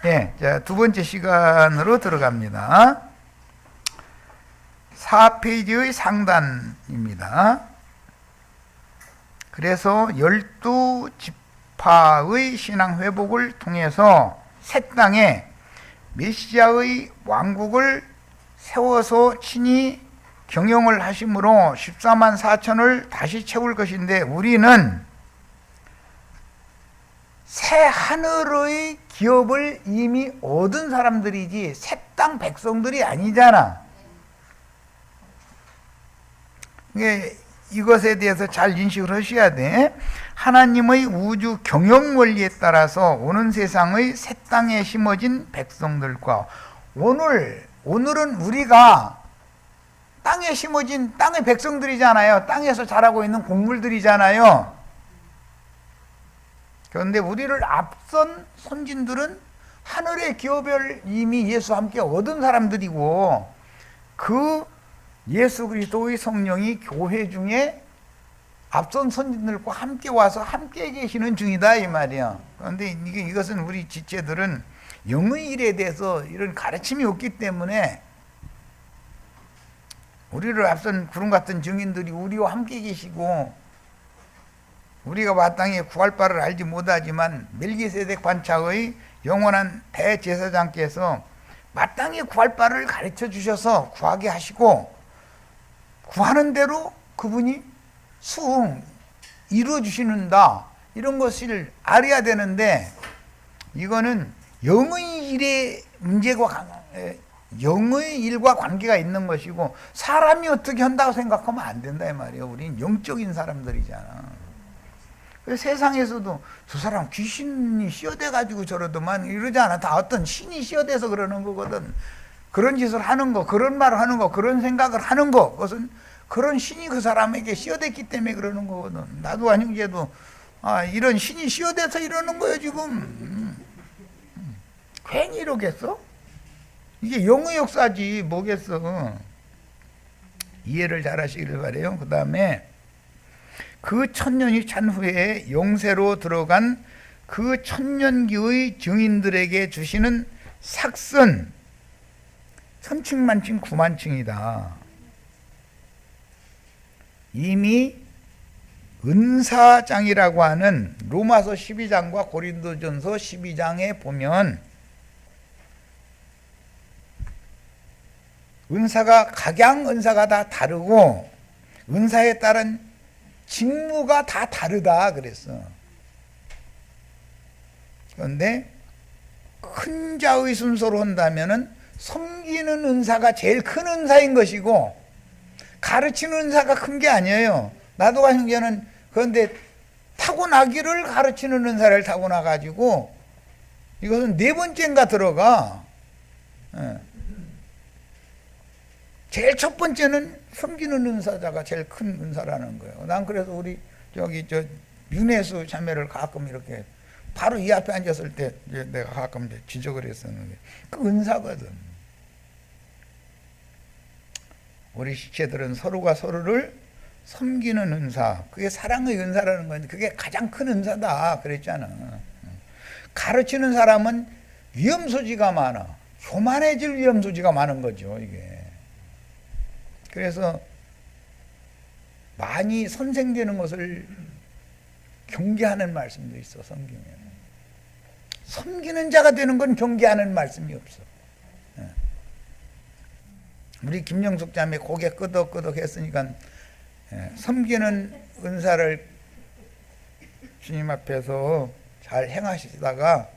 예, 자, 두 번째 시간으로 들어갑니다. 4페이지의 상단입니다. 그래서 12지파의 신앙 회복을 통해서 새 땅에 메시아의 왕국을 세워서 친히 경영을 하심으로 14만 4천을 다시 채울 것인데, 우리는 새 하늘의 기업을 이미 얻은 사람들이지 새 땅 백성들이 아니잖아. 이것에 대해서 잘 인식을 하셔야 돼. 하나님의 우주 경영 원리에 따라서 오는 세상의 새 땅에 심어진 백성들과 오늘은 우리가 땅에 심어진 땅의 백성들이잖아요. 땅에서 자라고 있는 곡물들이잖아요. 그런데 우리를 앞선 선진들은 하늘의 기업을 이미 예수와 함께 얻은 사람들이고, 그 예수 그리스도의 성령이 교회 중에 앞선 선진들과 함께 와서 함께 계시는 중이다 이 말이야. 그런데 이것은 우리 지체들은 영의 일에 대해서 이런 가르침이 없기 때문에 우리를 앞선 구름 같은 증인들이 우리와 함께 계시고, 우리가 마땅히 구할 바를 알지 못하지만 멜기세덱 반차의 영원한 대제사장께서 마땅히 구할 바를 가르쳐 주셔서 구하게 하시고, 구하는 대로 그분이 이루어 주시는다, 이런 것을 알아야 되는데, 이거는 영의 일의 문제가 영의 일과 관계가 있는 것이고, 사람이 어떻게 한다고 생각하면 안 된다 이 말이에요. 우리는 영적인 사람들이잖아. 세상에서도 저 사람 귀신이 씌어대가지고 저러더만 이러지 않아. 다 어떤 신이 씌어대서 그러는 거거든. 그런 짓을 하는 거, 그런 말을 하는 거, 그런 생각을 하는 거, 그것은 그런 신이 그 사람에게 씌어댔기 때문에 그러는 거거든. 나도 안형제도 이런 신이 씌어대서 이러는 거예요 지금. 괜히 이러겠어? 이게 영의 역사지 뭐겠어. 이해를 잘 하시길 바래요. 그 다음에 그 천년이 찬 후에 영세로 들어간 그 천년기의 증인들에게 주시는 삭선, 천층만층 구만층이다. 이미 은사장이라고 하는 로마서 12장과 고린도전서 12장에 보면 각양 은사가 다 다르고 은사에 따른 직무가 다 다르다 그랬어. 그런데 큰 자의 순서로 한다면은 섬기는 은사가 제일 큰 은사인 것이고, 가르치는 은사가 큰 게 아니에요. 나도가 형제는 그런데 타고나기를 가르치는 은사를 타고나가지고 이것은 네 번째인가 들어가. 제일 첫 번째는 섬기는 은사자가 제일 큰 은사라는 거예요. 난 그래서 우리 윤혜수 자매를 가끔 이렇게 바로 이 앞에 앉았을 때 내가 가끔 지적을 했었는데, 그 은사거든. 우리 지체들은 서로가 서로를 섬기는 은사, 그게 사랑의 은사라는 건데 그게 가장 큰 은사다 그랬잖아. 가르치는 사람은 위험소지가 많아. 교만해질 위험소지가 많은 거죠 이게. 그래서 많이 선생되는 것을 경계하는 말씀도 있어. 섬기는 자가 되는 건 경계하는 말씀이 없어. 우리 김영숙 자매 고개 끄덕끄덕 했으니까 섬기는 은사를 주님 앞에서 잘 행하시다가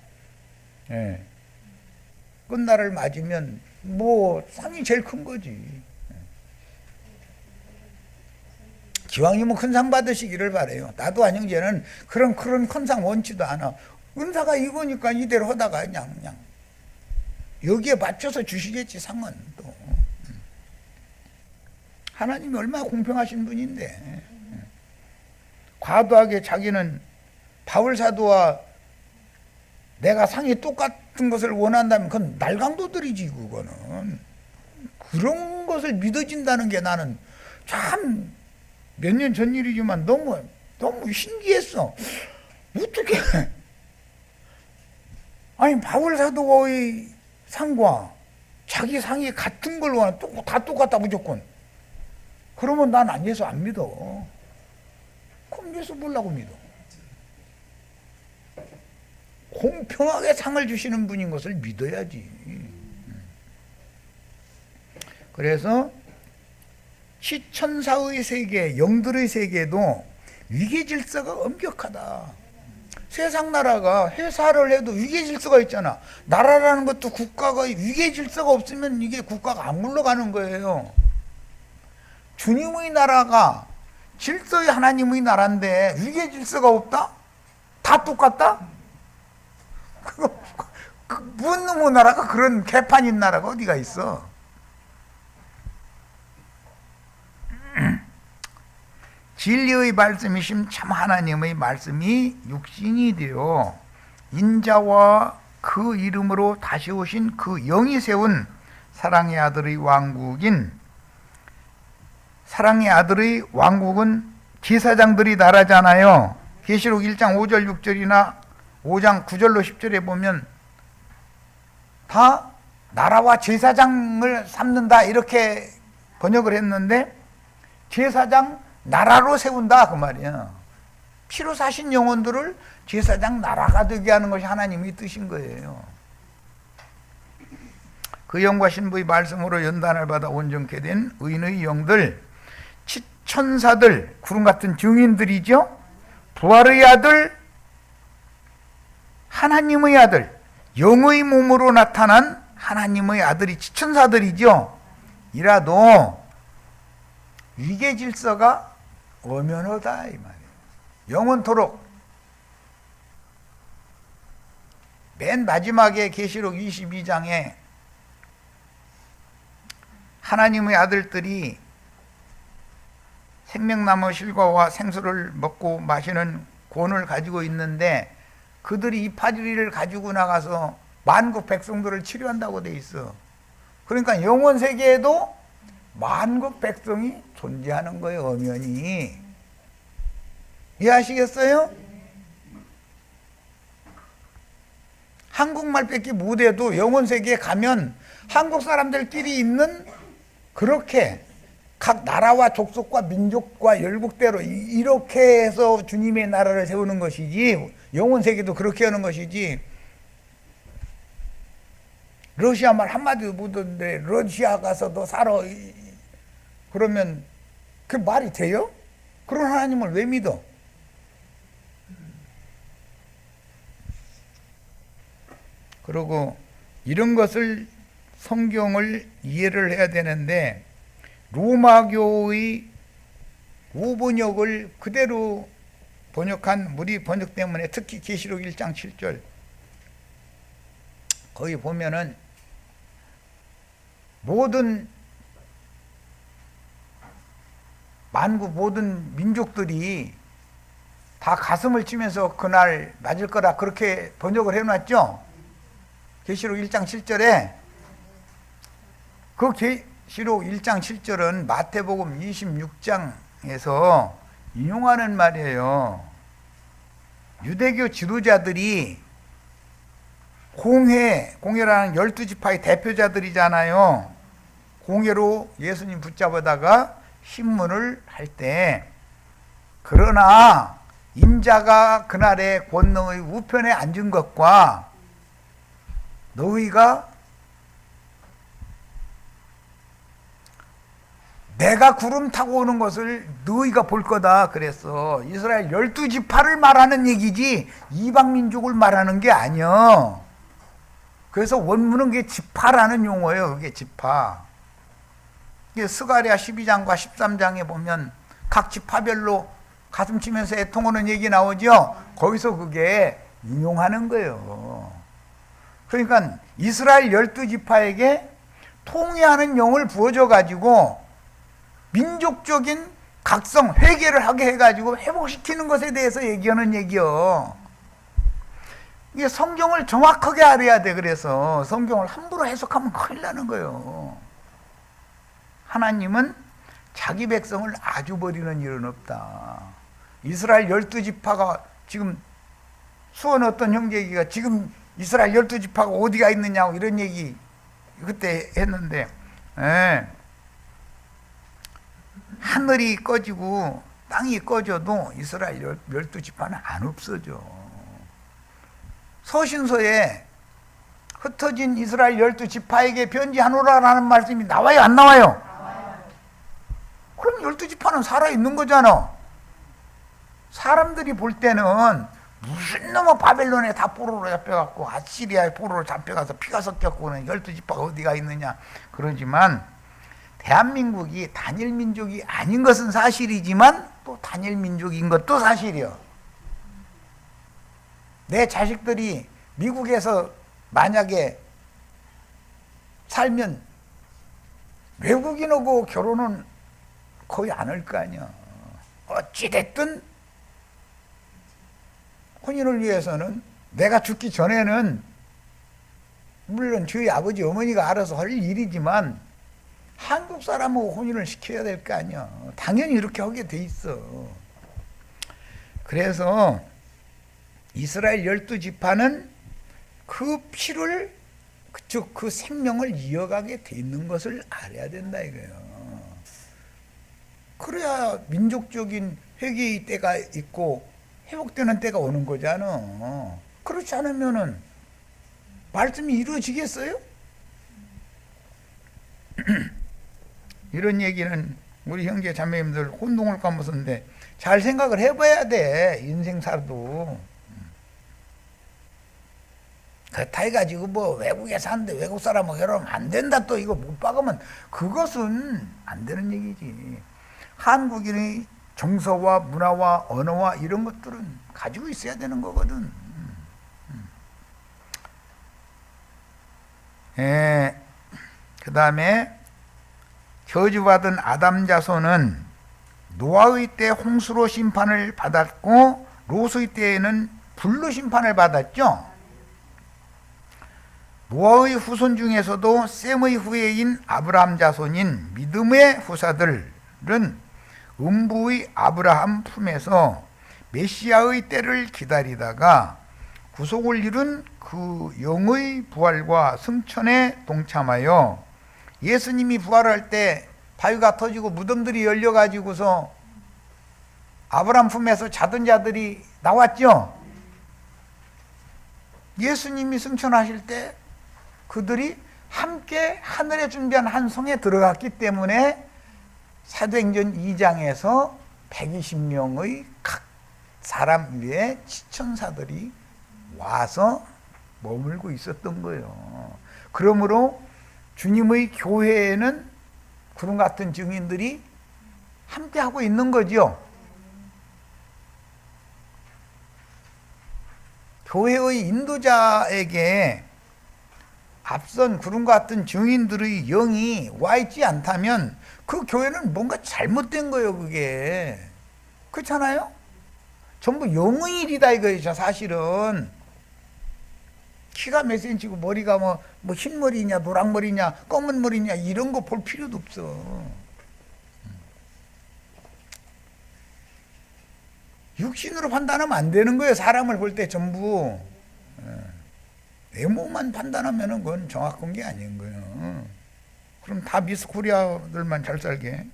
끝날을 맞으면 뭐 상이 제일 큰 거지. 기왕이면 큰 상 받으시기를 바래요. 나도 안형제는 그런 큰 상 원치도 않아. 은사가 이거니까 이대로 하다가 그냥 여기에 맞춰서 주시겠지. 상은 또 하나님이 얼마나 공평하신 분인데, 과도하게 자기는 바울 사도와 내가 상이 똑같은 것을 원한다면 그건 날강도들이지. 그거는 그런 것을 믿어진다는 게 나는 참 몇 년 전 일이지만 너무 신기했어. 어떻게 아니 바울 사도의 상과 자기 상이 같은 걸로 다 똑같다 무조건. 그러면 난 예수 안 믿어. 그럼 예수 뭐라고 믿어? 공평하게 상을 주시는 분인 것을 믿어야지. 그래서 시천사의 세계, 영들의 세계도 위계 질서가 엄격하다. 세상 나라가 회사를 해도 위계 질서가 있잖아. 나라라는 것도 국가가 위계 질서가 없으면 이게 국가가 안 굴러가는 거예요. 주님의 나라가 질서의 하나님의 나라인데 위계 질서가 없다? 다 똑같다? 무슨 놈의 나라가 그런 개판인 나라가 어디가 있어? 진리의 말씀이심 참 하나님의 말씀이 육신이 되어 인자와 그 이름으로 다시 오신 그 영이 세운 사랑의 아들의 왕국인, 사랑의 아들의 왕국은 제사장들이 나라잖아요. 계시록 1장 5절 6절이나 5장 9절로 10절에 보면 다 나라와 제사장을 삼는다 이렇게 번역을 했는데, 제사장 나라로 세운다 그 말이야. 피로 사신 영혼들을 제사장 나라가 되게 하는 것이 하나님의 뜻인 거예요. 그 영과 신부의 말씀으로 연단을 받아 온전케 된 의인의 영들, 천사들, 구름 같은 증인들이죠. 부활의 아들, 하나님의 아들, 영의 몸으로 나타난 하나님의 아들이 천사들이죠. 이라도 위계 질서가 엄연하다 이 말이에요. 영원토록. 맨 마지막에 계시록 22장에 하나님의 아들들이 생명나무 실과와 생수를 먹고 마시는 권을 가지고 있는데, 그들이 이 파주리를 가지고 나가서 만국 백성들을 치료한다고 돼 있어. 그러니까 영원 세계에도 만국 백성이 존재하는 거예요, 엄연히. 이해하시겠어요? 한국말밖에 못해도 영원 세계에 가면 한국 사람들끼리 있는, 그렇게 각 나라와 족속과 민족과 열국대로 이렇게 해서 주님의 나라를 세우는 것이지, 영원 세계도 그렇게 하는 것이지. 러시아 말 한마디도 못하는데 러시아 가서도 살아 그러면 그 말이 돼요? 그런 하나님을 왜 믿어? 그리고 이런 것을, 성경을 이해를 해야 되는데, 로마교의 우번역을 그대로 번역한 무리 번역 때문에, 특히 계시록 1장 7절 거기 보면은 모든 만국 모든 민족들이 다 가슴을 치면서 그날 맞을 거라 그렇게 번역을 해놨죠. 계시록 1장 7절에 그 계시록 1장 7절은 마태복음 26장에서 인용하는 말이에요. 유대교 지도자들이 공회라는 12지파의 대표자들이잖아요. 공회로 예수님 붙잡아다가 신문을 할 때, 그러나 인자가 그날의 권능의 우편에 앉은 것과 너희가 내가 구름 타고 오는 것을 너희가 볼 거다 그랬어. 이스라엘 12지파를 말하는 얘기지 이방 민족을 말하는 게 아니야. 그래서 원문은 그게 지파라는 용어예요. 그게 지파. 이게 스가랴 12장과 13장에 보면 각 지파별로 가슴 치면서 애통하는 얘기 나오죠. 거기서 그게 인용하는 거예요. 그러니까 이스라엘 12지파에게 통일하는 영을 부어줘 가지고 민족적인 각성, 회개를 하게 해가지고 회복시키는 것에 대해서 얘기하는 얘기요. 이게 성경을 정확하게 알아야 돼. 그래서 성경을 함부로 해석하면 큰일 나는 거예요. 하나님은 자기 백성을 아주 버리는 일은 없다. 이스라엘 12지파가 지금 수원 어떤 형제기가 지금 이스라엘 12지파가 어디가 있느냐고 이런 얘기 그때 했는데, 예. 하늘이 꺼지고 땅이 꺼져도 이스라엘 12지파는 안 없어져. 서신서에 흩어진 이스라엘 12지파에게 편지하노라라는 말씀이 나와요, 안 나와요? 그럼 12지파는 살아있는 거잖아. 사람들이 볼 때는 무슨 놈의 바벨론에 다 포로로 잡혀갖고 아시리아에 포로로 잡혀가서 피가 섞였고는 12지파가 어디가 있느냐 그러지만, 대한민국이 단일 민족이 아닌 것은 사실이지만 또 단일 민족인 것도 사실이요. 내 자식들이 미국에서 만약에 살면 외국인하고 결혼은 거의 안 할 거 아니야. 어찌됐든 혼인을 위해서는 내가 죽기 전에는 물론 저희 아버지 어머니가 알아서 할 일이지만 한국 사람하고 혼인을 시켜야 될 거 아니야. 당연히 이렇게 하게 돼 있어. 그래서 이스라엘 12지파는 그 피를, 즉 그 생명을 이어가게 돼 있는 것을 알아야 된다 이거예요. 그래야 민족적인 회개의 때가 있고 회복되는 때가 오는 거잖아. 그렇지 않으면은 말씀이 이루어지겠어요? 이런 얘기는 우리 형제 자매님들 혼동을 까먹었는데 잘 생각을 해봐야 돼. 인생 살도. 그렇다 해가지고 뭐 외국에 사는데 외국 사람하고 결혼하면 안 된다 또 이거 못 박으면 그것은 안 되는 얘기지. 한국인의 정서와 문화와 언어와 이런 것들은 가지고 있어야 되는 거거든. 그 다음에 저주받은 아담 자손은 노아의 때 홍수로 심판을 받았고 롯의 때에는 불로 심판을 받았죠. 노아의 후손 중에서도 셈의 후예인 아브라함 자손인 믿음의 후사들은 음부의 아브라함 품에서 메시아의 때를 기다리다가 구속을 이룬 그 영의 부활과 승천에 동참하여 예수님이 부활할 때 바위가 터지고 무덤들이 열려가지고서 아브라함 품에서 자던 자들이 나왔죠. 예수님이 승천하실 때 그들이 함께 하늘에 준비한 한 성에 들어갔기 때문에 사도행전 2장에서 120명의 각 사람 위에 지천사들이 와서 머물고 있었던 거예요. 그러므로 주님의 교회에는 그런 같은 증인들이 함께 하고 있는 거죠. 교회의 인도자에게 앞선 구름 같은 증인들의 영이 와 있지 않다면 그 교회는 뭔가 잘못된 거예요. 그게 그렇잖아요. 전부 영의 일이다 이거죠. 사실은 키가 몇 센치고 머리가 뭐 흰머리냐 노랑머리냐 검은 머리냐 이런 거 볼 필요도 없어. 육신으로 판단하면 안 되는 거예요. 사람을 볼 때 전부 외모만 판단하면 그건 정확한 게 아닌 거예요. 그럼 다 미스 코리아들만 잘 살게.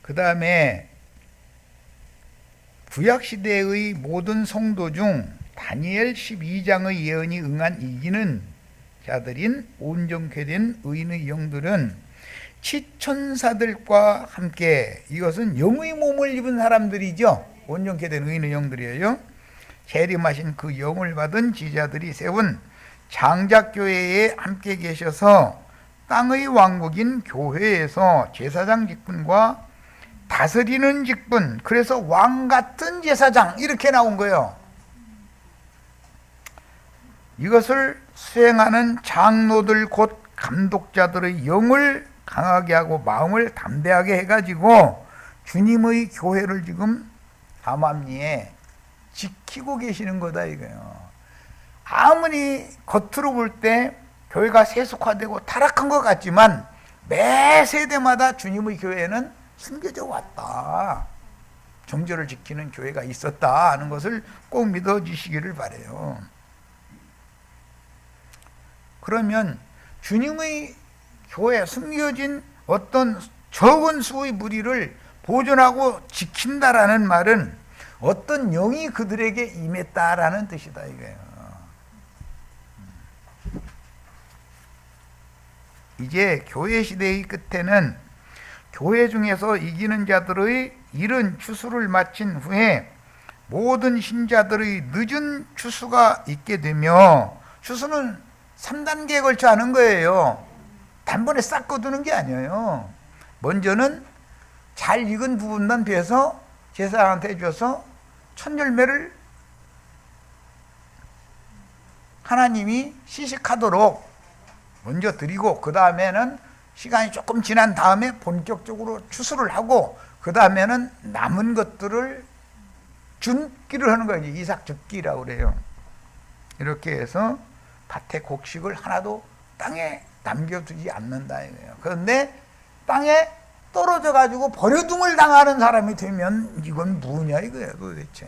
그 다음에 구약시대의 모든 성도 중 다니엘 12장의 예언이 응한 이기는 자들인 온전케된 의인의 영들은 치천사들과 함께, 이것은 영의 몸을 입은 사람들이죠. 온전케 된 의인의 영들이에요. 재림하신 그 영을 받은 지자들이 세운 장작교회에 함께 계셔서 땅의 왕국인 교회에서 제사장 직분과 다스리는 직분, 그래서 왕같은 제사장 이렇게 나온 거예요. 이것을 수행하는 장로들 곧 감독자들의 영을 강하게 하고 마음을 담대하게 해가지고 주님의 교회를 지금 암암리에 지키고 계시는 거다 이거예요. 아무리 겉으로 볼 때 교회가 세속화되고 타락한 것 같지만 매 세대마다 주님의 교회는 숨겨져 왔다. 정절을 지키는 교회가 있었다 하는 것을 꼭 믿어주시기를 바라요. 그러면 주님의 교회 숨겨진 어떤 적은 수의 무리를 보존하고 지킨다라는 말은 어떤 영이 그들에게 임했다라는 뜻이다 이거예요. 이제 교회 시대의 끝에는 교회 중에서 이기는 자들의 이른 추수를 마친 후에 모든 신자들의 늦은 추수가 있게 되며, 추수는 3단계에 걸쳐 하는 거예요. 단번에 싹 거두는 게 아니에요. 먼저는 잘 익은 부분만 베서 제사장한테 줘서 첫 열매를 하나님이 시식하도록 먼저 드리고, 그 다음에는 시간이 조금 지난 다음에 본격적으로 추수를 하고, 그 다음에는 남은 것들을 줍기를 하는 거예요. 이삭 줍기라고 그래요. 이렇게 해서 밭의 곡식을 하나도 땅에 남겨두지 않는다 이거예요. 그런데 땅에 떨어져 가지고 버려둠을 당하는 사람이 되면 이건 뭐냐 이거예요 도대체.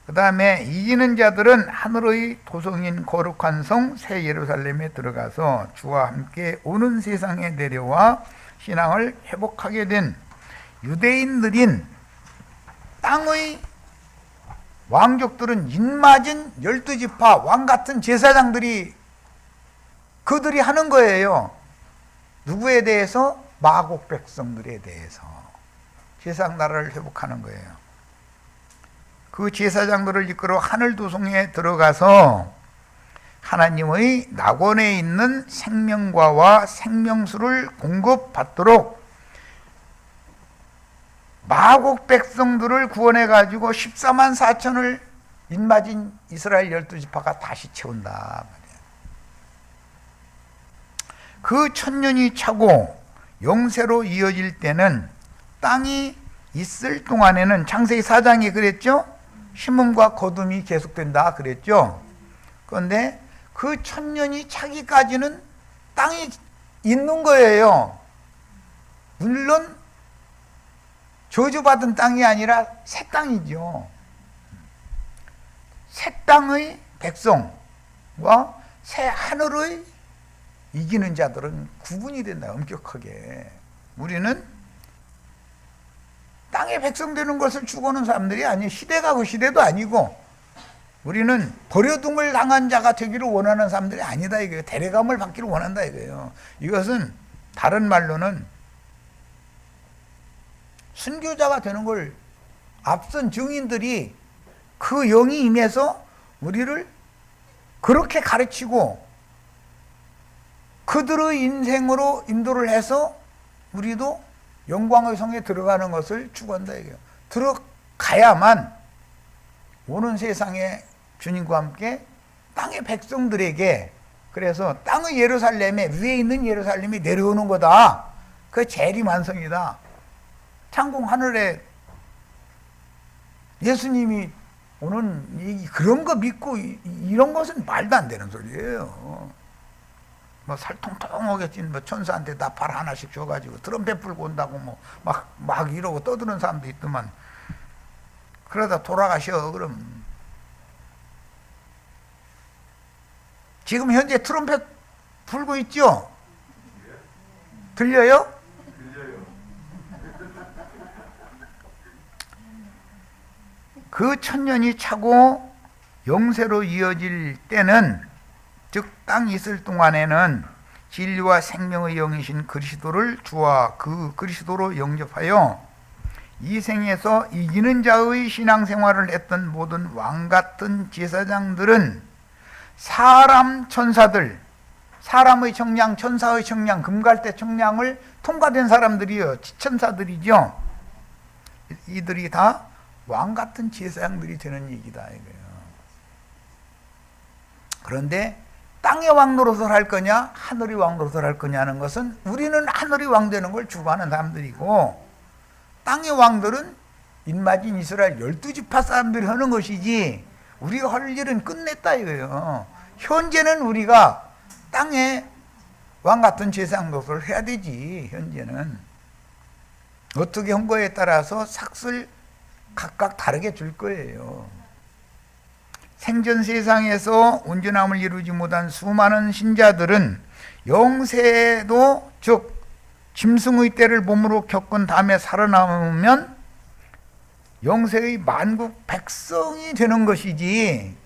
그 다음에 이기는 자들은 하늘의 도성인 거룩한 성 새 예루살렘에 들어가서 주와 함께 오는 세상에 내려와 신앙을 회복하게 된 유대인들인 땅의 왕족들은 인맞은 12지파 왕같은 제사장들이 그들이 하는 거예요. 누구에 대해서? 마곡 백성들에 대해서 제사장 나라를 회복하는 거예요. 그 제사장들을 이끌어 하늘 도성에 들어가서 하나님의 낙원에 있는 생명과와 생명수를 공급받도록 마곡 백성들을 구원해 가지고 14만 4천을 인맞은 이스라엘 12지파가 다시 채운다. 그 천년이 차고 영세로 이어질 때는 땅이 있을 동안에는 창세기 4장에 그랬죠? 심음과 거둠이 계속된다 그랬죠? 그런데 그 천년이 차기까지는 땅이 있는 거예요. 물론 저주받은 땅이 아니라 새 땅이죠. 새 땅의 백성과 새 하늘의 이기는 자들은 구분이 된다, 엄격하게. 우리는 땅의 백성 되는 것을 추구하는 사람들이 아니에요. 시대가 그 시대도 아니고, 우리는 버려둠을 당한 자가 되기를 원하는 사람들이 아니다 이거예요. 대례감을 받기를 원한다 이거예요. 이것은 다른 말로는 순교자가 되는 걸 앞선 증인들이 그 영이 임해서 우리를 그렇게 가르치고 그들의 인생으로 인도를 해서 우리도 영광의 성에 들어가는 것을 추구한다 이거예요. 들어가야만 오는 세상에 주님과 함께 땅의 백성들에게, 그래서 땅의 예루살렘에, 위에 있는 예루살렘이 내려오는 거다. 그게 재림완성이다. 창공 하늘에 예수님이 오는 그런 거 믿고 이런 것은 말도 안 되는 소리예요. 뭐 살통통하게 찐 뭐 천사한테 나팔 하나씩 줘가지고 트럼펫 불고 온다고 막 이러고 떠드는 사람도 있더만, 그러다 돌아가셔. 그럼 지금 현재 트럼펫 불고 있죠? 들려요? 그 천년이 차고 영세로 이어질 때는, 즉 땅이 있을 동안에는 진리와 생명의 영이신 그리스도를 주와 그 그리스도로 영접하여 이 생에서 이기는 자의 신앙생활을 했던 모든 왕같은 제사장들은 사람 천사들, 사람의 청량, 천사의 청량, 금갈대 청량을 통과된 사람들이요, 지천사들이죠. 이들이 다 왕같은 제사장들이 되는 얘기다 이거예요. 그런데 땅의 왕 노릇을 할 거냐 하늘의 왕 노릇을 할 거냐 하는 것은, 우리는 하늘의 왕 되는 걸 추구하는 사람들이고, 땅의 왕들은 인맞은 이스라엘 12지파 사람들이 하는 것이지 우리가 할 일은 끝냈다 이거예요. 현재는 우리가 땅의 왕 같은 제사장 노릇을 해야 되지. 현재는 어떻게 한 거에 따라서 삭을 각각 다르게 줄 거예요. 생전 세상에서 온전함을 이루지 못한 수많은 신자들은 영세도 즉 짐승의 때를 몸으로 겪은 다음에 살아남으면 영세의 만국 백성이 되는 것이지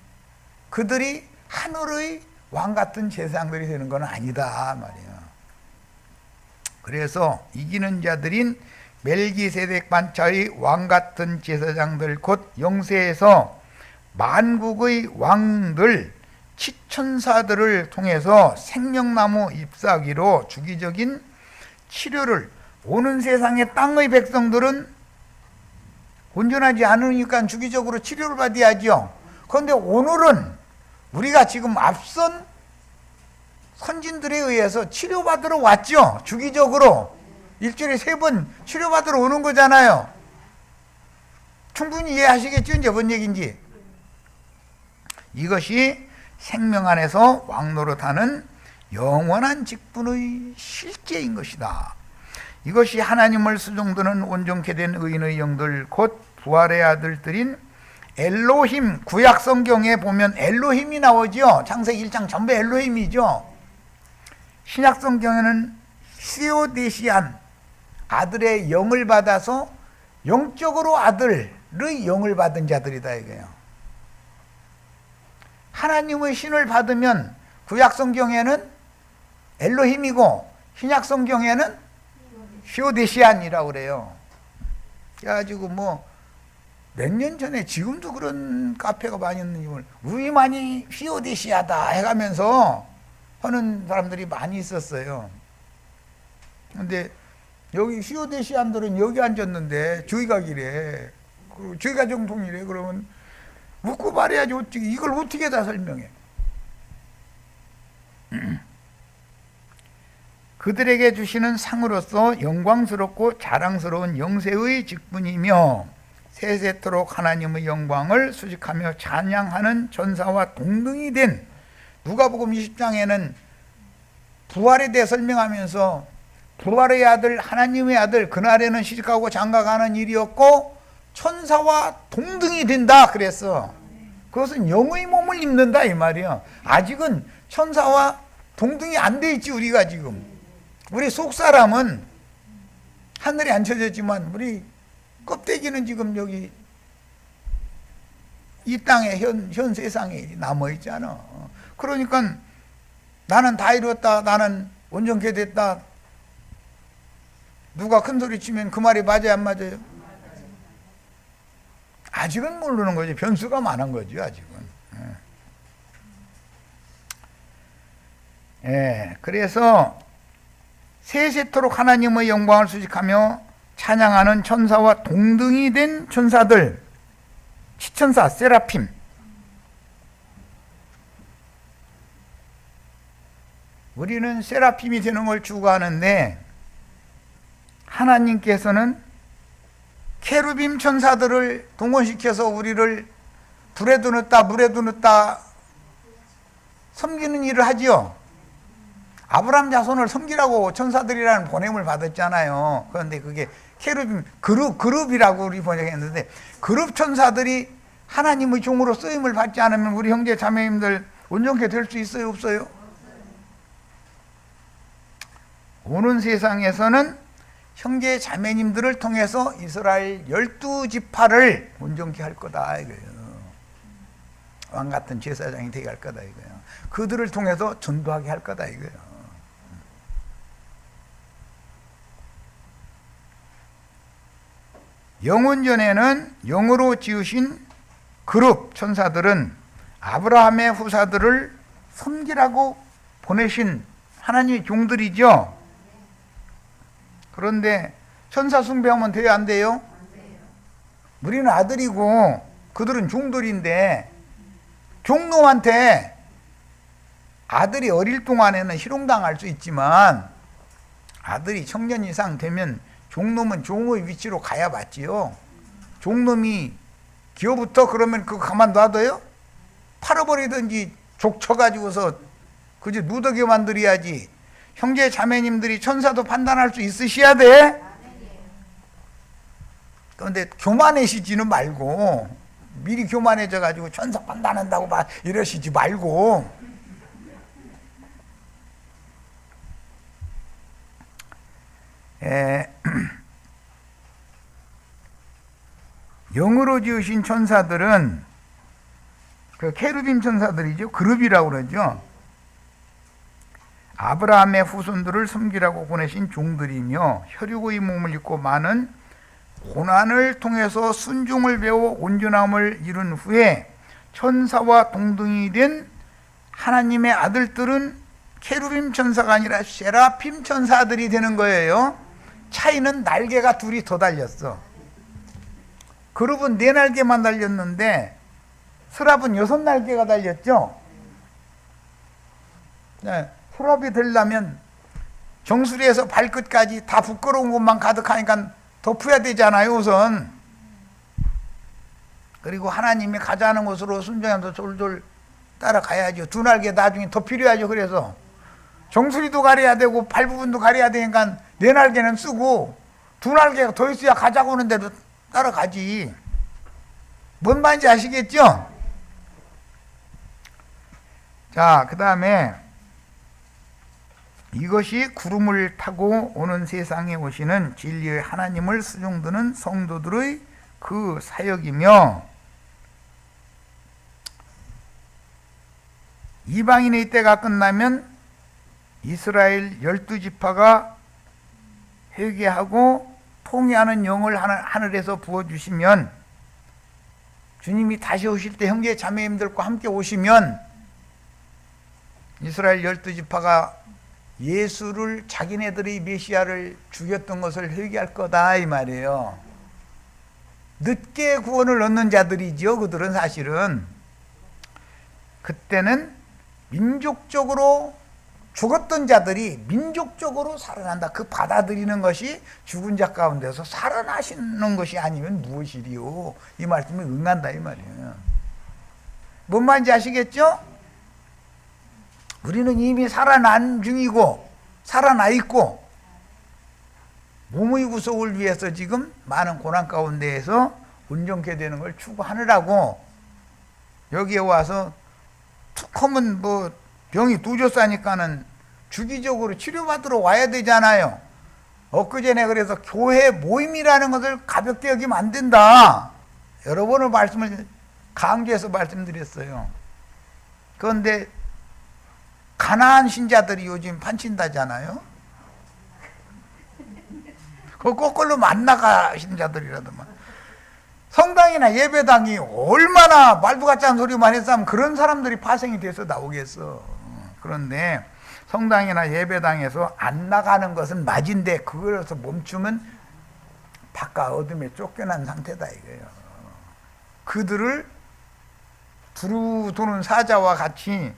그들이 하늘의 왕 같은 제사장들이 되는 건 아니다 말이에요. 그래서 이기는 자들인 멜기세덱 반차의 왕 같은 제사장들 곧 영세에서 만국의 왕들 치천사들을 통해서 생명나무 잎사귀로 주기적인 치료를 오는 세상의 땅의 백성들은 온전하지 않으니까 주기적으로 치료를 받아야죠. 그런데 오늘은 우리가 지금 앞선 선진들에 의해서 치료받으러 왔죠. 주기적으로 일주일에 3번 치료받으러 오는 거잖아요. 충분히 이해하시겠죠? 이제 뭔 얘기인지. 이것이 생명 안에서 왕노릇하는 영원한 직분의 실제인 것이다. 이것이 하나님을 수종드는 온전케 된 의인의 영들 곧 부활의 아들들인 엘로힘, 구약 성경에 보면 엘로힘이 나오죠. 창세기 1장 전부 엘로힘이죠. 신약 성경에는 시오데시안, 아들의 영을 받아서 영적으로 아들의 영을 받은 자들이다 이거예요. 하나님의 신을 받으면 구약 성경에는 엘로힘이고 신약 성경에는 시오데시안이라고 그래요. 그래가지고 몇 년 전에 지금도 그런 카페가 많이 있는지 몰라요. 우리만이 시오데시아다 해가면서 하는 사람들이 많이 있었어요. 근데 여기 시오데시안들은 여기 앉았는데 저희가 기래. 저희가 정통이래. 그러면 묻고 말해야지. 어떻게 이걸 어떻게 다 설명해. 그들에게 주시는 상으로서 영광스럽고 자랑스러운 영세의 직분이며 세세토록 하나님의 영광을 수식하며 찬양하는 전사와 동등이 된 누가복음 20장에는 부활에 대해 설명하면서 부활의 아들 하나님의 아들 그날에는 시집가고 장가가는 일이었고 천사와 동등이 된다 그랬어. 그것은 영의 몸을 입는다 이 말이야. 아직은 천사와 동등이 안 돼 있지 우리가 지금. 우리 속사람은 하늘에 앉혀졌지만 우리 껍데기는 지금 여기 이 땅에 현 세상에 남아있잖아. 그러니까 나는 다 이뤘다, 나는 온전케 됐다, 누가 큰 소리 치면 그 말이 맞아요 안 맞아요? 아직은 모르는 거지. 변수가 많은 거죠 아직은. 그래서 세세토록 하나님의 영광을 수식하며 찬양하는 천사와 동등이 된 천사들, 치천사, 세라핌. 우리는 세라핌이 되는 걸 추구하는데 하나님께서는 케루빔 천사들을 동원시켜서 우리를 불에도 넣었다 물에도 넣었다 섬기는 일을 하지요. 아브라함 자손을 섬기라고 천사들이라는 보냄을 받았잖아요. 그런데 그게 케루빔 그룹이라고 우리 번역했는데 그룹 천사들이 하나님의 종으로 쓰임을 받지 않으면 우리 형제 자매님들 온전케 될 수 있어요 없어요? 오는 세상에서는 형제 자매님들을 통해서 이스라엘 12지파를 온전케 할 거다 이거예요. 왕같은 제사장이 되게 할 거다 이거예요. 그들을 통해서 전도하게 할 거다 이거예요. 영원전에는 영으로 지으신 그룹 천사들은 아브라함의 후사들을 섬기라고 보내신 하나님의 종들이죠. 그런데 천사 숭배하면 돼요 안 돼요? 우리는 아들이고 그들은 종들인데 종놈한테 아들이 어릴 동안에는 희롱당할 수 있지만 아들이 청년 이상 되면 종놈은 종의 위치로 가야 맞지요. 종놈이 기어부터 그러면 그거 가만 놔둬요? 팔아버리든지 족쳐가지고서 그저 누더기 만들어야지. 형제 자매님들이 천사도 판단할 수 있으셔야 돼. 그런데 교만해지지는 말고, 미리 교만해져가지고 천사 판단한다고 막 이러시지 말고, 영으로 지으신 천사들은 그 케루빔 천사들이죠. 그룹이라고 그러죠. 아브라함의 후손들을 섬기라고 보내신 종들이며 혈육의 몸을 입고 많은 고난을 통해서 순종을 배워 온전함을 이룬 후에 천사와 동등이 된 하나님의 아들들은 케루빔 천사가 아니라 세라핌 천사들이 되는 거예요. 차이는 날개가 둘이 더 달렸어. 그룹은 4날개만 달렸는데 스랍은 6날개가 달렸죠. 네, 스랍이 되려면 정수리에서 발끝까지 다 부끄러운 것만 가득하니까 덮어야 되잖아요, 우선. 그리고 하나님이 가자는 곳으로 순종하면서 졸졸 따라가야죠. 2날개 나중에 더 필요하죠. 그래서 정수리도 가려야 되고 발 부분도 가려야 되니까 4날개는 쓰고 2날개가 더 있어야 가자고 하는 데도 따라가지. 뭔 말인지 아시겠죠? 자, 그 다음에 이것이 구름을 타고 오는 세상에 오시는 진리의 하나님을 수종드는 성도들의 그 사역이며, 이방인의 때가 끝나면 이스라엘 12지파가 회개하고 통회하는 영을 하늘에서 부어주시면, 주님이 다시 오실 때 형제 자매님들과 함께 오시면 이스라엘 12지파가 예수를, 자기네들의 메시아를 죽였던 것을 회개할 거다 이 말이에요. 늦게 구원을 얻는 자들이죠. 그들은 사실은. 그때는 민족적으로 죽었던 자들이 민족적으로 살아난다. 그 받아들이는 것이 죽은 자 가운데서 살아나시는 것이 아니면 무엇이리요. 이 말씀에 응한다 이 말이에요. 뭔 말인지 아시겠죠? 우리는 이미 살아난 중이고 살아나 있고 몸의 구속을 위해서 지금 많은 고난 가운데에서 온전케 되는 걸 추구하느라고 여기에 와서 툭하면 뭐 병이 두졌으니까는 주기적으로 치료받으러 와야 되잖아요. 엊그전에 그래서 교회 모임이라는 것을 가볍게 여기면 안 된다. 여러 번을 말씀을 강조해서 말씀드렸어요. 그런데 가난한 신자들이 요즘 판친다잖아요. 그 거꾸로 만나가신 자들이라더만. 성당이나 예배당이 얼마나 말도 같지 않은 소리만 했으면 그런 사람들이 파생이 돼서 나오겠어. 그런데 성당이나 예배당에서 안 나가는 것은 맞인데 그거에서 멈추면 바깥 어둠에 쫓겨난 상태다 이거예요. 그들을 두루 도는 사자와 같이,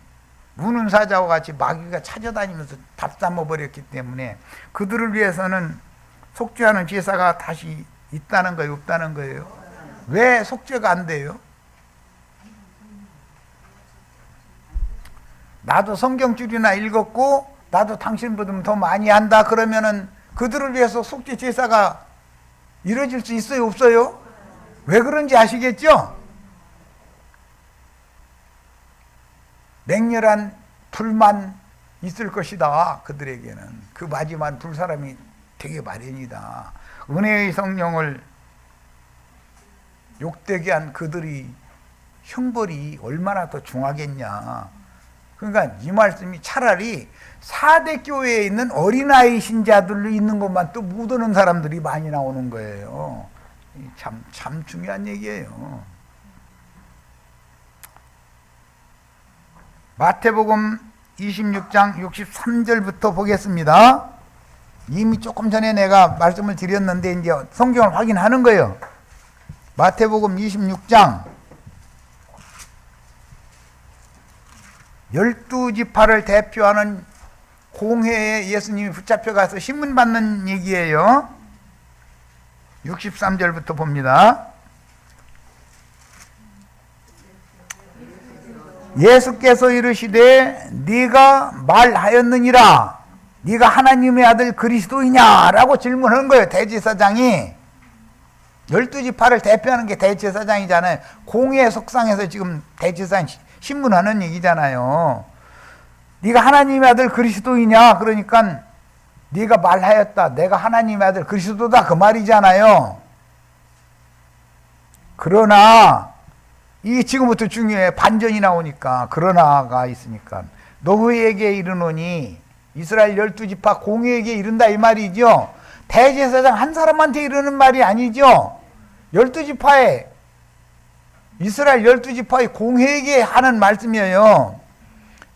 무는 사자와 같이 마귀가 찾아다니면서 밥삼아 버렸기 때문에 그들을 위해서는 속죄하는 제사가 다시 있다는 거예요, 없다는 거예요? 왜 속죄가 안 돼요? 나도 성경줄이나 읽었고 나도 당신보다 더 많이 한다 그러면은 그들을 위해서 속죄 제사가 이루어질 수 있어요, 없어요? 왜 그런지 아시겠죠? 맹렬한 불만 있을 것이다. 그들에게는 그 마지막 불사람이 되게 마련이다. 은혜의 성령을 욕되게 한 그들이 형벌이 얼마나 더 중하겠냐. 그러니까 이 말씀이 차라리 4대 교회에 있는 어린아이 신자들로 있는 것만 또 묻어놓은 사람들이 많이 나오는 거예요. 참 중요한 얘기예요. 마태복음 26장 63절부터 보겠습니다. 이미 조금 전에 내가 말씀을 드렸는데 이제 성경을 확인하는 거예요. 마태복음 26장 12지파를 대표하는 공회에 예수님이 붙잡혀가서 신문 받는 얘기예요. 63절부터 봅니다. 예수께서 이르시되 네가 말하였느니라, 네가 하나님의 아들 그리스도이냐 라고 질문한 거예요. 대제사장이 12지파를 대표하는 게 대제사장이잖아요. 공회 석상에서 지금 대제사장 신문하는 얘기잖아요. 네가 하나님의 아들 그리스도이냐? 그러니까 네가 말하였다. 내가 하나님의 아들 그리스도다. 그 말이잖아요. 그러나 이게 지금부터 중요해. 반전이 나오니까. 그러나가 있으니까 너희에게 이르노니 이스라엘 12지파 공회에게 이른다 이 말이죠. 대제사장 한 사람한테 이르는 말이 아니죠. 12지파에 이스라엘 12지파의 공회에게 하는 말씀이에요.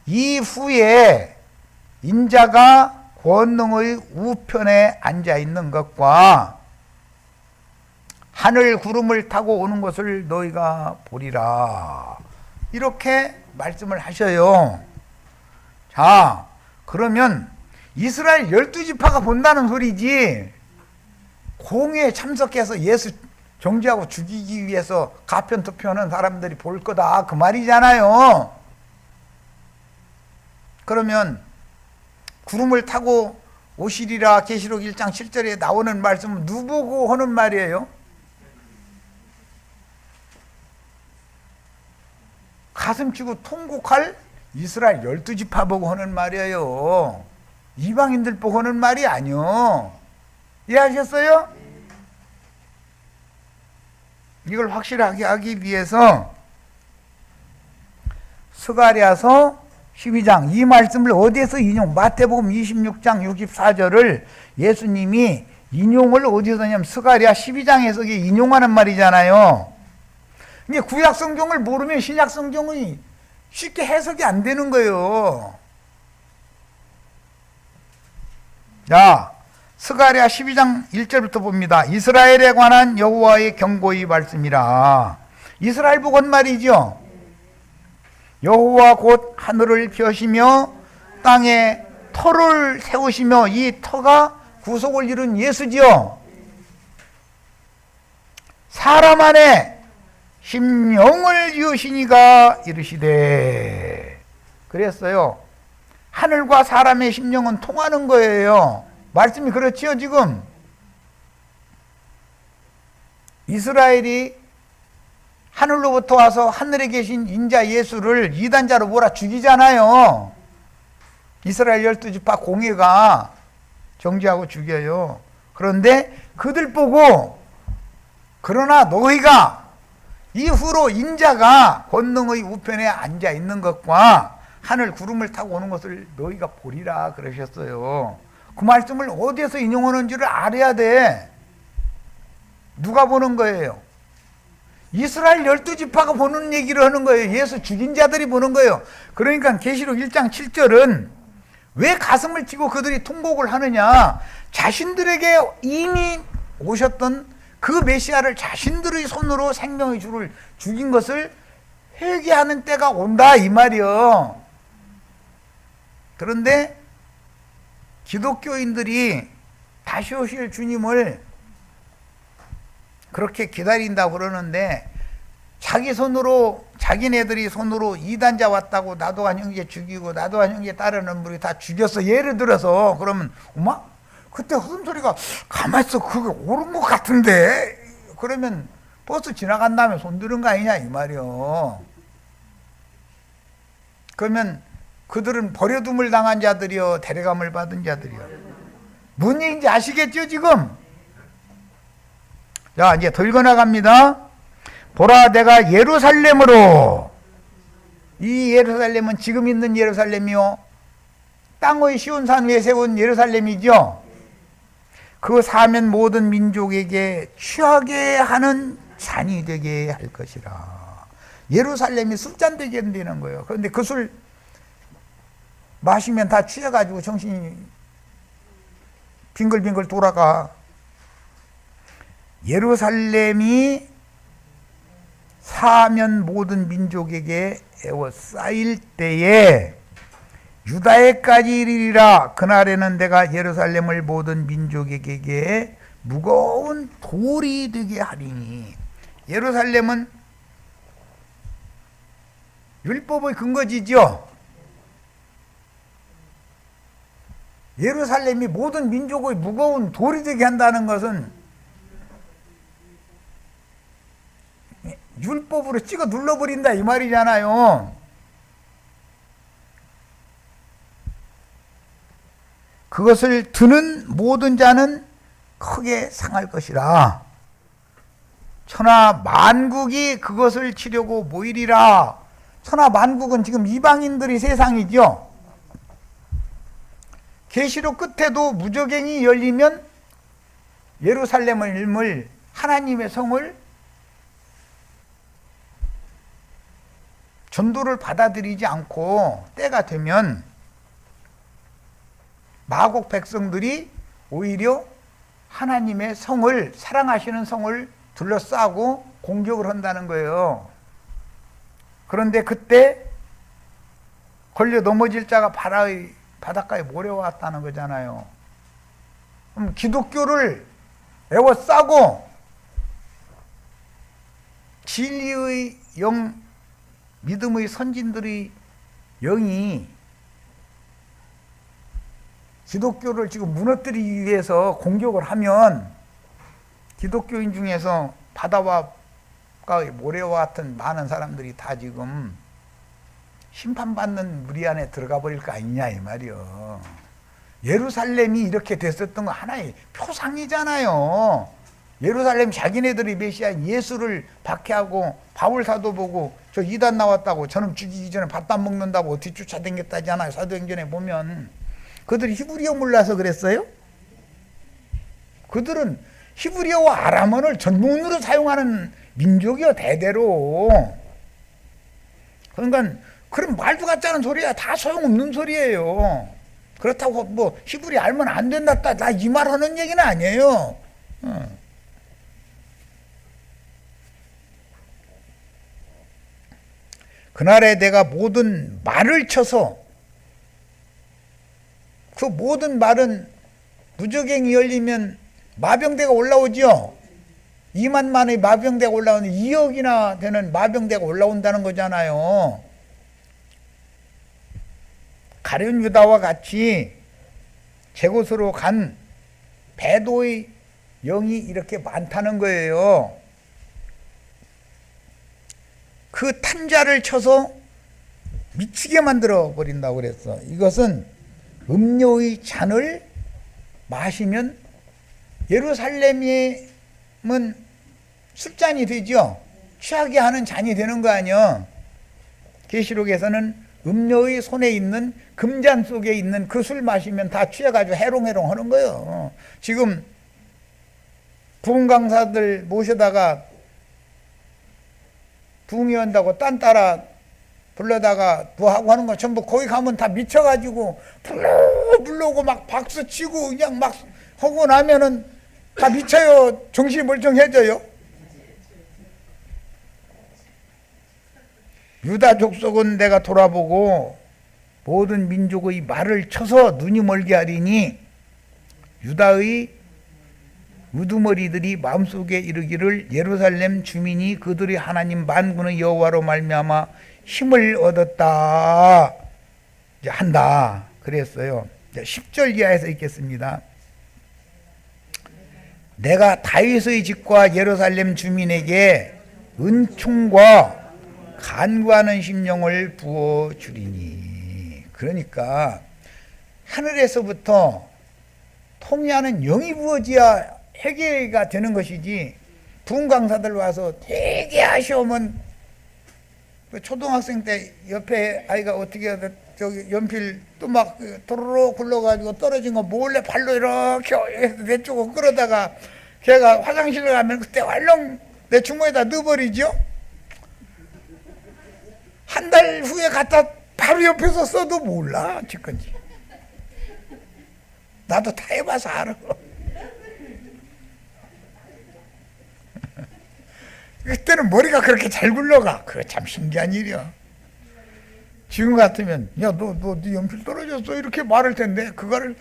이후에 인자가 권능의 우편에 앉아 있는 것과 하늘 구름을 타고 오는 것을 너희가 보리라. 이렇게 말씀을 하셔요. 자, 그러면 이스라엘 12지파가 본다는 소리지 공회에 참석해서 예수 정죄하고 죽이기 위해서 가편투표하는 사람들이 볼 거다 그 말이잖아요. 그러면 구름을 타고 오시리라 계시록 1장 7절에 나오는 말씀은 누구 보고 하는 말이에요? 가슴 치고 통곡할 이스라엘 12지파 보고 하는 말이에요. 이방인들 보고 하는 말이 아니요. 이해하셨어요? 이걸 확실하게 하기 위해서 스가랴서 12장 이 말씀을 어디에서 마태복음 26장 64절을 예수님이 인용을 어디서 하냐면 스가랴 12장에서 인용하는 말이잖아요. 이게 구약 성경을 모르면 신약 성경이 쉽게 해석이 안 되는 거예요. 자, 스가랴 12장 1절부터 봅니다. 이스라엘에 관한 여호와의 경고의 말씀이라. 이스라엘 보고 한 말이죠. 여호와 곧 하늘을 펴시며 땅에 터를 세우시며 이 터가 구속을 이룬 예수지요. 사람 안에 심령을 주시니가 이르시되. 그랬어요. 하늘과 사람의 심령은 통하는 거예요. 말씀이 그렇지요. 지금 이스라엘이 하늘로부터 와서 하늘에 계신 인자 예수를 이단자로 몰아 죽이잖아요. 이스라엘 12지파 공회가 정죄하고 죽여요. 그런데 그들 보고 그러나 너희가 이후로 인자가 권능의 우편에 앉아 있는 것과 하늘 구름을 타고 오는 것을 너희가 보리라 그러셨어요. 그 말씀을 어디에서 인용하는지를 알아야 돼. 누가 보는 거예요? 이스라엘 12지파가 보는 얘기를 하는 거예요. 예수 죽인 자들이 보는 거예요. 그러니까 계시록 1장 7절은 왜 가슴을 치고 그들이 통곡을 하느냐? 자신들에게 이미 오셨던 그 메시아를 자신들의 손으로 생명의 주를 죽인 것을 회개하는 때가 온다 이 말이요. 그런데 기독교인들이 다시 오실 주님을 그렇게 기다린다고 그러는데 자기 손으로 자기네들이 손으로 이단자 왔다고 나도 한 형제 죽이고 나도 한 형제 따르는 분이 다 죽였어. 예를 들어서 그러면 엄마 그때 무슨 소리가 가만히 있어 그게 옳은 것 같은데 그러면 버스 지나간 다음에 손 드는 거 아니냐 이 말이요. 그러면 그들은 버려둠을 당한 자들이요 데려감을 받은 자들이요. 뭔 얘기인지 아시겠죠 지금? 자 이제 더 읽어나갑니다. 보라 내가 예루살렘으로, 이 예루살렘은 지금 있는 예루살렘이요 땅의 시온산 위에 세운 예루살렘이죠. 그 사면 모든 민족에게 취하게 하는 잔이 되게 할 것이라. 예루살렘이 술잔 되게 되는 거예요. 그런데 그 술 마시면 다 취해가지고 정신이 빙글빙글 돌아가. 예루살렘이 사면 모든 민족에게 에워싸일 때에 유다에까지 이르리라. 그날에는 내가 예루살렘을 모든 민족에게 무거운 돌이 되게 하리니. 예루살렘은 율법의 근거지죠. 예루살렘이 모든 민족의 무거운 돌이 되게 한다는 것은 율법으로 찍어 눌러버린다 이 말이잖아요. 그것을 드는 모든 자는 크게 상할 것이라. 천하 만국이 그것을 치려고 모이리라. 천하 만국은 지금 이방인들이 세상이죠. 계시록 끝에도 무저갱이 열리면 예루살렘을 하나님의 성을 전도를 받아들이지 않고 때가 되면 마곡 백성들이 오히려 하나님의 성을, 사랑하시는 성을 둘러싸고 공격을 한다는 거예요. 그런데 그때 걸려 넘어질 자가 바닷가에 몰려왔다는 거잖아요. 그럼 기독교를 에워싸고 진리의 영, 믿음의 선진들의 영이 기독교를 지금 무너뜨리기 위해서 공격을 하면 기독교인 중에서 바다가에 모래와 같은 많은 사람들이 다 지금 심판받는 무리 안에 들어가 버릴 거 아니냐 이 말이요. 예루살렘이 이렇게 됐었던 거 하나의 표상이잖아요. 예루살렘 자기네들이 메시아인 예수를 박해하고 바울 사도 보고 저 이단 나왔다고 저놈 죽이기 전에 밥도 안 먹는다고 뒤쫓아다녔다잖아요. 사도행전에 보면. 그들이 히브리어 몰라서 그랬어요? 그들은 히브리어와 아람어를 전문으로 사용하는 민족이요 대대로. 그러니까 그럼 말도 같지 않은 소리야. 다 소용없는 소리예요. 그렇다고 뭐 히브리 알면 안 된다 나 이 말 하는 얘기는 아니에요. 그날에 내가 모든 말을 쳐서, 그 모든 말은 무저갱이 열리면 마병대가 올라오죠. 2만만의 마병대가 올라오는데 2억이나 되는 마병대가 올라온다는 거잖아요. 가룟 유다와 같이 제곳으로 간 배도의 영이 이렇게 많다는 거예요. 그 탄자를 쳐서 미치게 만들어 버린다고 그랬어. 이것은 음료의 잔을 마시면 예루살렘은 술잔이 되죠. 취하게 하는 잔이 되는 거 아니야. 계시록에서는 음료의 손에 있는 금잔 속에 있는 그 술 마시면 다 취해가지고 해롱해롱 하는 거예요. 지금 부흥 강사들 모셔다가 부흥회한다고 딴 따라 불러다가 뭐 하고 하는 거 전부 거기 가면 다 미쳐가지고 불러오고 막 박수 치고 그냥 막 하고 나면은 다 미쳐요. 정신이 멀쩡해져요. 유다 족속은 내가 돌아보고 모든 민족의 말을 쳐서 눈이 멀게 하리니 유다의 우두머리들이 마음속에 이르기를 예루살렘 주민이 그들의 하나님 만군의 여호와로 말미암아 힘을 얻었다 이제 한다 그랬어요. 10절 이하에서 읽겠습니다. 내가 다윗의 집과 예루살렘 주민에게 은총과 간구하는 심령을 부어주리니. 그러니까 하늘에서부터 통치하는 영이 부어져야 해결가 되는 것이지, 부흥 강사들 와서 되게 아쉬우면 초등학생 때 옆에 아이가 어떻게 해야 돼? 저기 연필 또 막 도로로 굴러가지고 떨어진 거 몰래 발로 이렇게 내쪽으로 끌어다가 걔가 화장실에 가면 그때 얼렁 내 주머니에다 넣어버리죠. 한 달 후에 갖다 바로 옆에서 써도 몰라 지건지. 나도 다 해봐서 알아. 그때는 머리가 그렇게 잘 굴러가. 그거 참 신기한 일이야. 지금 같으면 야 너 네 연필 떨어졌어 이렇게 말할 텐데 그거를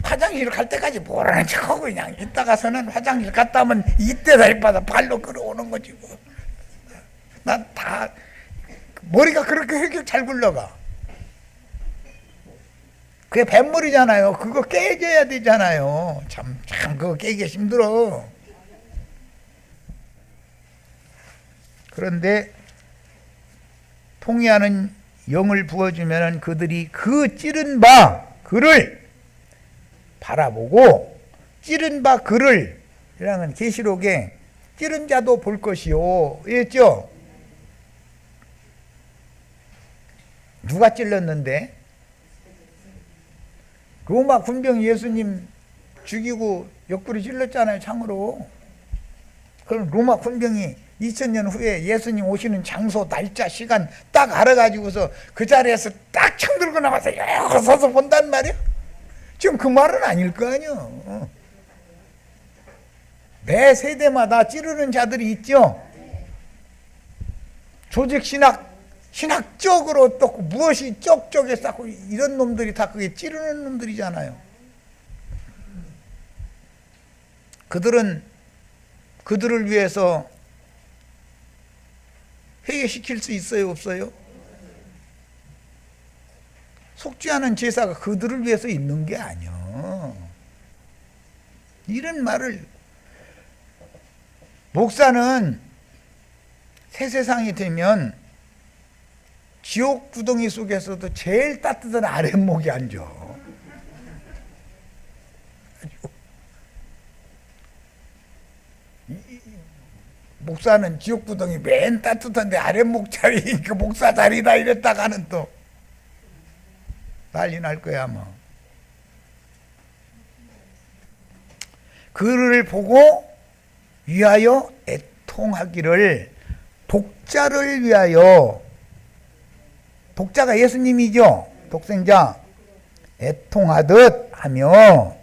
화장실 갈 때까지 모르는 척하고 그냥 이따가서는 화장실 갔다 오면 이때 달바다 발로 끌어오는 거지 뭐. 난 다 머리가 그렇게 잘 굴러가. 그게 뱃머리잖아요. 그거 깨져야 되잖아요. 참 그거 깨기가 힘들어. 그런데 통회하는 영을 부어주면 그들이 그 찌른 바 그를 바라보고 찌른 바 그를 이라는 계시록에 찌른 자도 볼 것이요 했죠. 누가 찔렀는데? 로마 군병이 예수님 죽이고 옆구리 찔렀잖아요, 창으로. 그럼 로마 군병이 2000년 후에 예수님 오시는 장소, 날짜, 시간 딱 알아가지고서 그 자리에서 딱 총 들고 나와서 여기 서서 본단 말이야? 지금 그 말은 아닐 거 아니야. 매 세대마다 찌르는 자들이 있죠. 신학적으로 또 무엇이 쪽쪽에 쌓고 이런 놈들이 다 그게 찌르는 놈들이잖아요. 그들은 그들을 위해서 회개시킬 수 있어요, 없어요? 속죄하는 제사가 그들을 위해서 있는 게 아니야. 이런 말을 목사는 새 세상이 되면 지옥 구덩이 속에서도 제일 따뜻한 아랫목에 앉아. 목사는 지옥 구덩이 맨 따뜻한데 아랫목 자리, 그 목사 자리다 이랬다가는 또 난리 날 거야 아마. 그를 보고 위하여 애통하기를, 독자를 위하여, 독자가 예수님이죠. 독생자. 애통하듯 하며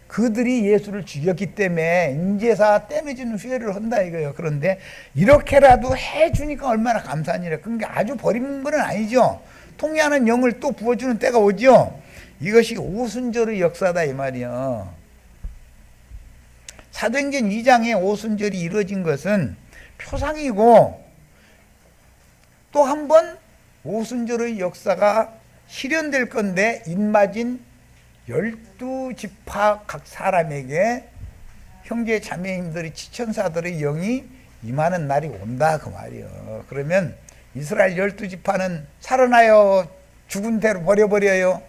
그들이 예수를 죽였기 때문에 인제사 떼매지는 후회를 한다 이거예요. 그런데 이렇게라도 해주니까 얼마나 감사한 일이에요. 그러니까 아주 버린 건 아니죠. 통회하는 영을 또 부어주는 때가 오죠. 이것이 오순절의 역사다 이 말이에요. 사도행전 2장에 오순절이 이루어진 것은 표상이고, 또 한 번 오순절의 역사가 실현될 건데 인마진 12지파 각 사람에게 형제 자매님들의 지천사들의 영이 임하는 날이 온다 그 말이에요. 그러면 이스라엘 12지파는 살아나요, 죽은 대로 버려버려요?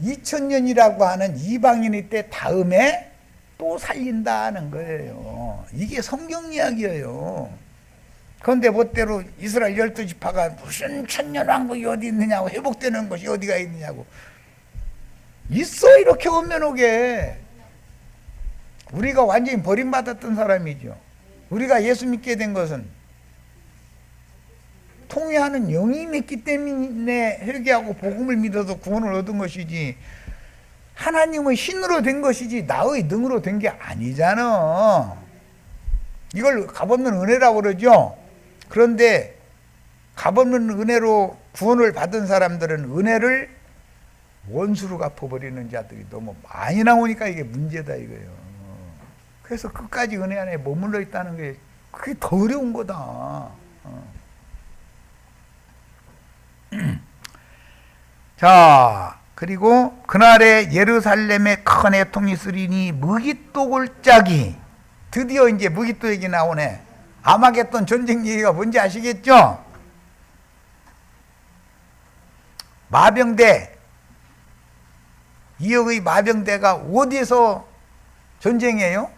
2000년이라고 하는 이방인의 때 다음에 또 살린다는 거예요. 이게 성경 이야기예요. 그런데 멋대로 이스라엘 12지파가 무슨 천년왕국이 어디 있느냐고, 회복되는 것이 어디가 있느냐고. 있어, 이렇게 오면 오게. 우리가 완전히 버림받았던 사람이죠. 우리가 예수 믿게 된 것은 통회하는 영이 믿기 때문에 회개하고 복음을 믿어서 구원을 얻은 것이지, 하나님의 신으로 된 것이지 나의 능으로 된 게 아니잖아. 이걸 값없는 은혜라고 그러죠. 그런데 값없는 은혜로 구원을 받은 사람들은 은혜를 원수로 갚아버리는 자들이 너무 많이 나오니까 이게 문제다 이거예요. 그래서 끝까지 은혜 안에 머물러 있다는 게 그게 더 어려운 거다. 자, 그리고 그날에 예루살렘에 큰 애통이 있으리니 무깃도 골짜기. 드디어 이제 무깃도 얘기 나오네. 아마겟돈 전쟁 얘기가 뭔지 아시겠죠? 마병대, 이역의 마병대가 어디에서 전쟁해요?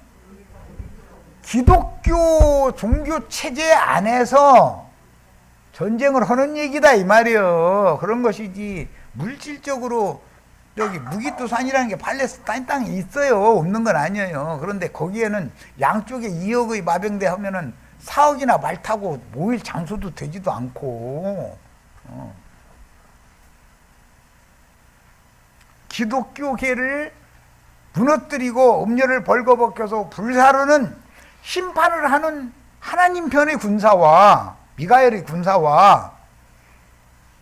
기독교 종교 체제 안에서 전쟁을 하는 얘기다 이 말이에요. 그런 것이지 물질적으로 여기 무기토산이라는 게 팔레스타인 땅에 있어요. 없는 건 아니에요. 그런데 거기에는 양쪽에 2억의 마병대 하면은 4억이나 말 타고 모일 장소도 되지도 않고, 기독교계를 무너뜨리고 음료를 벌거벗겨서 불사르는 심판을 하는 하나님 편의 군사와 미가엘의 군사와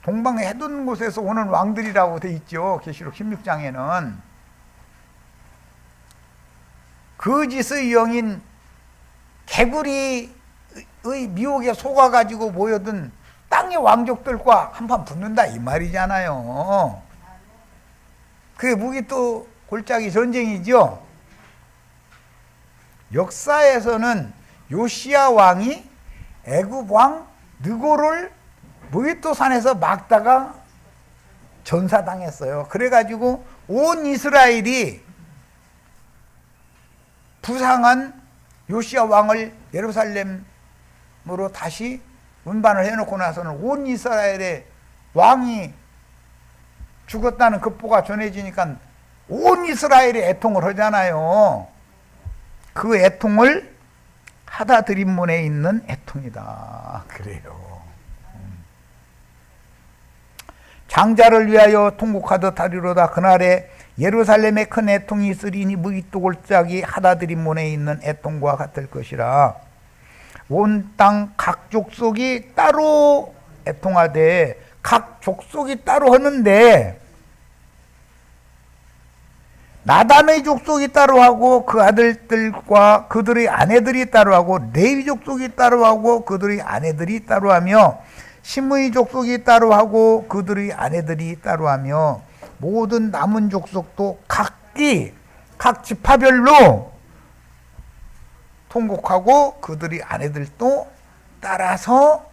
동방의 해돋는 곳에서 오는 왕들이라고 돼 있죠. 계시록 16장에는 거짓의 영인 개구리의 미혹에 속아가지고 모여든 땅의 왕족들과 한판 붙는다 이 말이잖아요. 그게 무기또 골짜기 전쟁이죠. 역사에서는 요시야 왕이 애굽 왕 느고를 무기토산에서 막다가 전사당했어요. 그래가지고 온 이스라엘이 부상한 요시야 왕을 예루살렘으로 다시 운반을 해놓고 나서는 온 이스라엘의 왕이 죽었다는 급보가 전해지니까 온 이스라엘이 애통을 하잖아요. 그 애통을 하다 드림문에 있는 애통이다. 그래요. 장자를 위하여 통곡하듯 하리로다. 그날에 예루살렘에 큰 애통이 있으리니 무기토골짜기 하다 드림문에 있는 애통과 같을 것이라. 온 땅 각 족속이 따로 애통하되, 각 족속이 따로 하는데 나단의 족속이 따로 하고 그 아들들과 그들의 아내들이 따로 하고, 레위 족속이 따로 하고 그들의 아내들이 따로 하며, 시므이 족속이 따로 하고 그들의 아내들이 따로 하며, 모든 남은 족속도 각기 각 지파별로 통곡하고 그들의 아내들도 따라서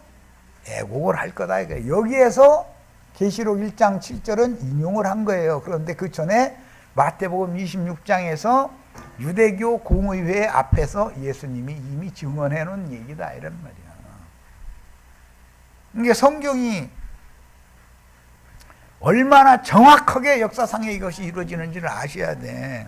애곡을 할 거다. 여기에서 계시록 1장 7절은 인용을 한 거예요. 그런데 그 전에 마태복음 26장에서 유대교 공의회 앞에서 예수님이 이미 증언해 놓은 얘기다, 이런 말이야. 이게 성경이 얼마나 정확하게 역사상에 이것이 이루어지는지를 아셔야 돼.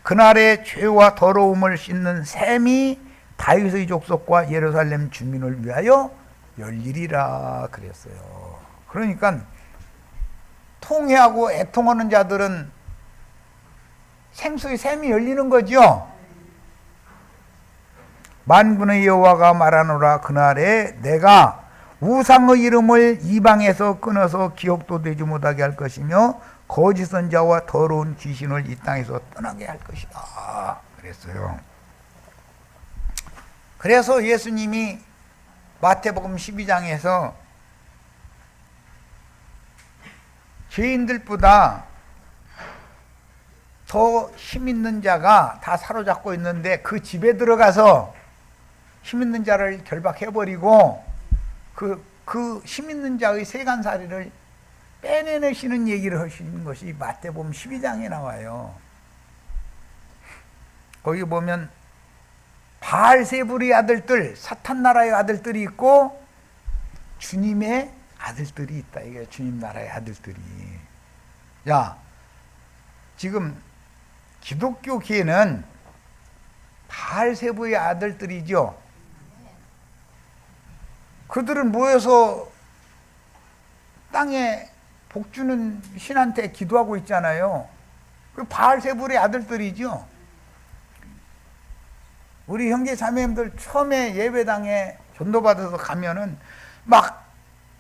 그날의 죄와 더러움을 씻는 셈이 다윗의 족속과 예루살렘 주민을 위하여 열리리라 그랬어요. 그러니까 통회하고 애통하는 자들은 생수의 샘이 열리는 거죠. 만군의 여호와가 말하노라. 그날에 내가 우상의 이름을 이방에서 끊어서 기억도 되지 못하게 할 것이며 거짓 선자와 더러운 귀신을 이 땅에서 떠나게 할 것이다 그랬어요. 그래서 예수님이 마태복음 12장에서 죄인들보다 더 힘있는 자가 다 사로잡고 있는데 그 집에 들어가서 힘있는 자를 결박해버리고 그 힘있는 자의 세간살이를 빼내시는 얘기를 하시는 것이 마태복음 12장에 나와요. 거기 보면 바알세불의 아들들, 사탄 나라의 아들들이 있고 주님의 아들들이 있다. 이게 주님 나라의 아들들이. 야, 지금 기독교계는 바알세불의 아들들이죠. 그들은 모여서 땅에 복주는 신한테 기도하고 있잖아요. 그 바알세불의 아들들이죠. 우리 형제 자매님들 처음에 예배당에 전도받아서 가면은 막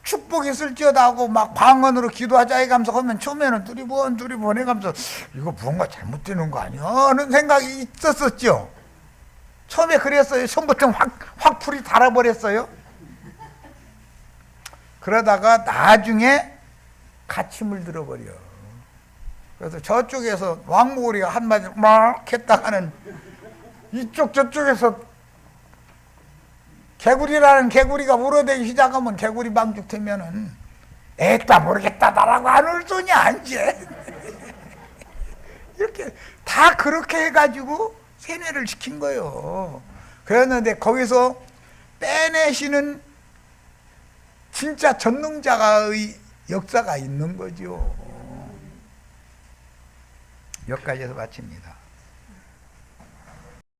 축복 있을지어다 하고 막 방언으로 기도하자 해가면서 하면 처음에는 두리번 해가면서 이거 뭔가 잘못되는 거 아니야 하는 생각이 있었었죠. 처음에 그랬어요. 처음부터 확 풀이 달아버렸어요. 그러다가 나중에 같이 물들어버려. 그래서 저쪽에서 왕모리가 한마디 막 했다가는 이쪽 저쪽에서 개구리라는 개구리가 울어대기 시작하면 개구리 방죽 되면은 에따 모르겠다 나라고 안 울 소냐 이제 이렇게 다 그렇게 해가지고 세뇌를 시킨 거예요. 그랬는데 거기서 빼내시는 진짜 전능자의 역사가 있는 거죠. 여기까지해서 마칩니다.